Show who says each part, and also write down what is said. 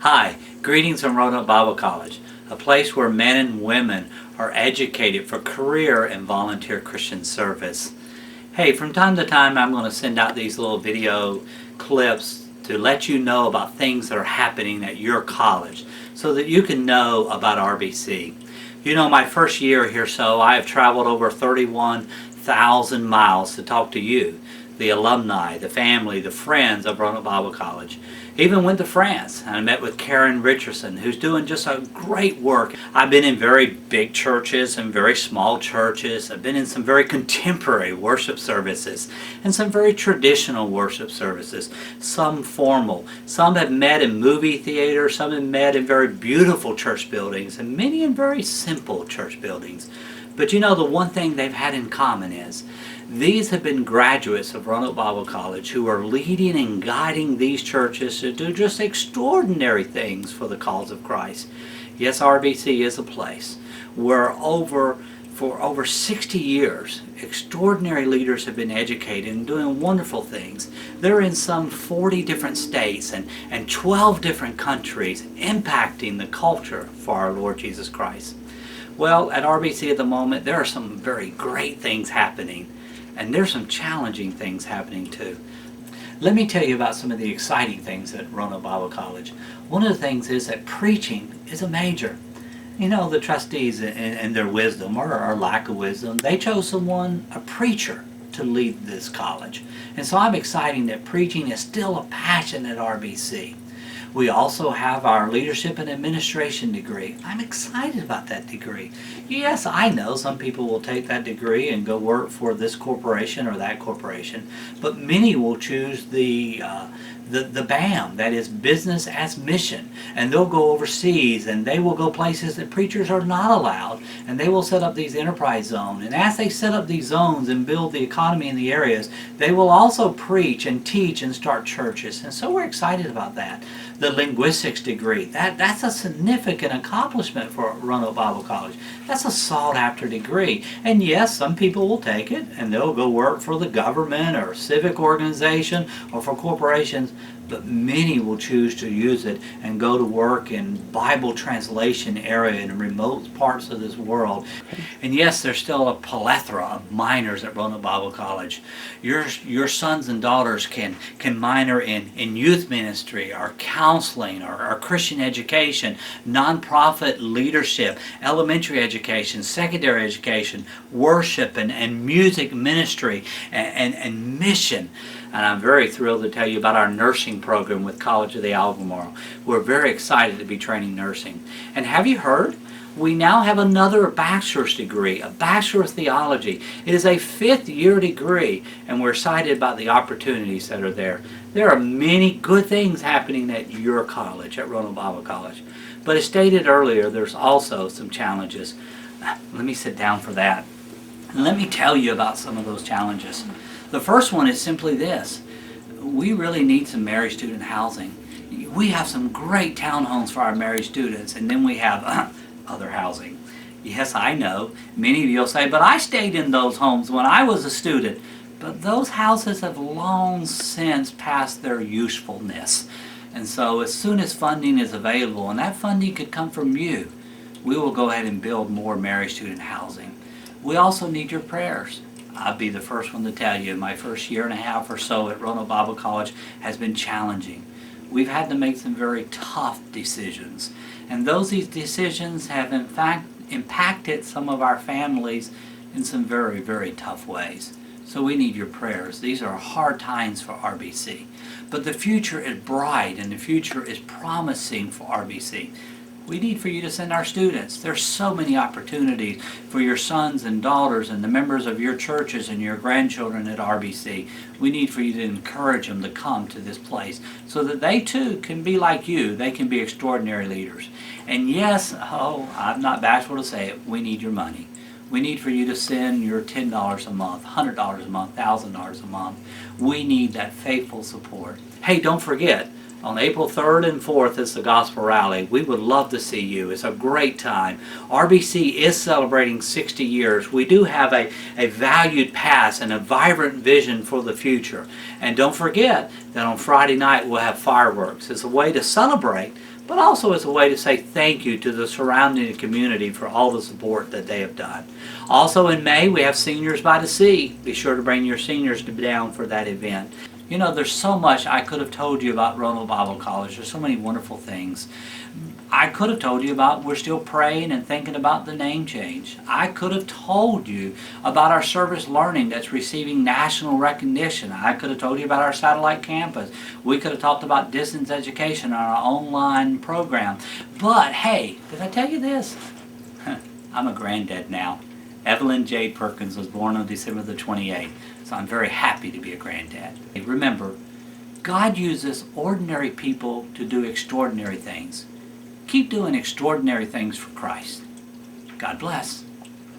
Speaker 1: Hi, greetings from Roanoke Bible College, a place where men and women are educated for career and volunteer Christian service. Hey, from time to time I'm going to send out these little video clips to let you know about things that are happening at your college so that you can know about RBC. You know, my first year here, I have traveled over 31,000 miles to talk to you, the alumni, the family, the friends of Roanoke Bible College. Even went to France and I met with Karen Richardson, who's doing just a great work. I've been in very big churches and very small churches. I've been in some very contemporary worship services and some very traditional worship services, some formal. Some have met in movie theaters, some have met in very beautiful church buildings, and many in very simple church buildings. But you know, the one thing they've had in common is these have been graduates of Roanoke Bible College who are leading and guiding these churches to do just extraordinary things for the cause of Christ. Yes, RBC is a place where for over 60 years, extraordinary leaders have been educated and doing wonderful things. They're in some 40 different states and 12 different countries, impacting the culture for our Lord Jesus Christ. Well, at RBC at the moment, there are some very great things happening. And there's some challenging things happening too. Let me tell you about some of the exciting things at Roanoke Bible College. One of the things is that preaching is a major. You know, the trustees in their wisdom or lack of wisdom, they chose a preacher, to lead this college. And so I'm excited that preaching is still a passion at RBC. We also have our leadership and administration degree. I'm excited about that degree. Yes, I know some people will take that degree and go work for this corporation or that corporation, but many will choose the BAM, that is business as mission, and they'll go overseas and they will go places that preachers are not allowed, and they will set up these enterprise zones. And as they set up these zones and build the economy in the areas, they will also preach and teach and start churches. And so we're excited about that. The linguistics degree, that's a significant accomplishment for Roanoke Bible College. That's a sought after degree. And yes, some people will take it and they'll go work for the government or civic organization or for corporations, but many will choose to use it and go to work in Bible translation area in remote parts of this world. And yes, there's still a plethora of minors at Roanoke Bible College. Your sons and daughters can minor in youth ministry or counseling or Christian education, nonprofit leadership, elementary education, secondary education, worship and music ministry and mission. And I'm very thrilled to tell you about our nursing program with College of the Albemarle. We're very excited to be training nursing. And have you heard? We now have another bachelor's degree, a Bachelor of Theology. It is a 5th year degree, and we're excited about the opportunities that are there. There are many good things happening at your college, at Roanoke Bible College. But as stated earlier, there's also some challenges. Let me sit down for that. And let me tell you about some of those challenges. The first one is simply this. We really need some married student housing. We have some great townhomes for our married students, and then we have other housing. Yes, I know. Many of you will say, but I stayed in those homes when I was a student. But those houses have long since passed their usefulness. And so as soon as funding is available, and that funding could come from you, we will go ahead and build more married student housing. We also need your prayers. I'll be the first one to tell you, my first year and a half or so at Roanoke Bible College has been challenging. We've had to make some very tough decisions. And these decisions have in fact impacted some of our families in some very, very tough ways. So we need your prayers. These are hard times for RBC. But the future is bright and the future is promising for RBC. We need for you to send our students. There's so many opportunities for your sons and daughters and the members of your churches and your grandchildren at RBC. We need for you to encourage them to come to this place so that they too can be like you. They can be extraordinary leaders. And yes, I'm not bashful to say it, we need your money. We need for you to send your $10 a month, $100 a month, $1,000 a month. We need that faithful support. Hey, don't forget, on April 3rd and 4th is the Gospel Rally. We would love to see you. It's a great time. RBC is celebrating 60 years. We do have a valued past and a vibrant vision for the future. And don't forget that on Friday night we'll have fireworks. It's a way to celebrate, but also as a way to say thank you to the surrounding community for all the support that they have done. Also in May, we have Seniors by the Sea. Be sure to bring your seniors down for that event. You know, there's so much I could have told you about Roanoke Bible College. There's so many wonderful things. I could have told you about we're still praying and thinking about the name change. I could have told you about our service learning that's receiving national recognition. I could have told you about our satellite campus. We could have talked about distance education on our online program. But hey, did I tell you this? I'm a granddad now. Evelyn J. Perkins was born on December the 28th, so I'm very happy to be a granddad. Remember, God uses ordinary people to do extraordinary things. Keep doing extraordinary things for Christ. God bless.